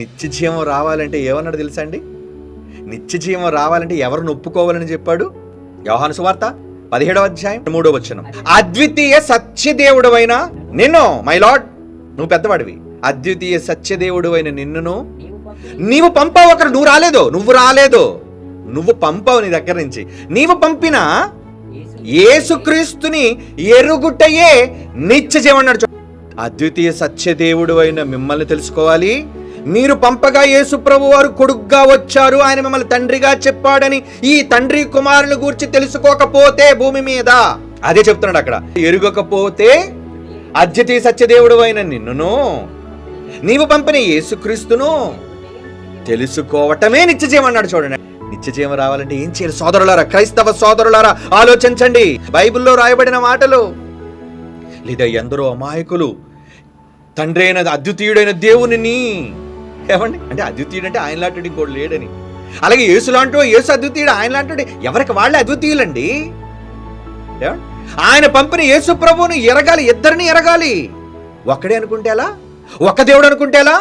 నిత్య జీవం రావాలంటే ఏమన్నాడు తెలుసా అండి? నిత్య జీవం రావాలంటే ఎవరిని ఒప్పుకోవాలని చెప్పాడు? యోహాను సువార్త 17వ అధ్యాయం 3వ వచనం. అద్వితీయ సత్యదేవుడవైన నిన్ను, మై లార్డ్, నువ్వు పెద్దవాడివి, అద్వితీయ సత్యదేవుడవైన నిన్నును నీవు పంపావు. అక్కడ నువ్వు రాలేదు, నువ్వు పంపావు. నీ దగ్గర నుంచి నీవు పంపిన యేసుక్రీస్తుని ఎరుగుటయే నిత్య జీవం అన్నాడు. అద్వితీయ సత్యదేవుడు అయిన మిమ్మల్ని తెలుసుకోవాలి. మీరు పంపగా యేసు ప్రభు వారు కొడుగ్గా వచ్చారు, ఆయన మిమ్మల్ని తండ్రిగా చెప్పాడని ఈ తండ్రి కుమారుల గురించి తెలుసుకోకపోతే భూమి మీద, అదే చెప్తున్నాడు అక్కడ, ఎరుగకపోతే అద్వితీయ సత్యదేవుడు అయిన నిన్నును నీవు పంపిన యేసుక్రీస్తును తెలుసుకోవటమే నిత్యజీవం అన్నాడు. చూడండి, నిత్యజీవం రావాలంటే ఏం చేయాలి? సోదరులారా, క్రైస్తవ సోదరులారా, ఆలోచించండి. బైబిల్లో రాయబడిన మాటలు. లేదా ఎందరో అమాయకులు తండ్రి అయిన అద్వితీయుడైన దేవునిని, ఏమండి అంటే అద్వితీయుడు అంటే ఆయన లాంటి ఇంకోటి లేడని, అలాగే యేసు లాంటి యేసు అద్వితీయుడు, ఆయన లాంటి ఎవరికి వాళ్ళే అద్వితీయులండి. ఆయన పంపిన యేసు ప్రభువుని ఎరగాలి, ఇద్దరిని ఎరగాలి. ఒక్కడే అనుకుంటే ఎలా? ఒక్క దేవుడు అనుకుంటే ఎలా?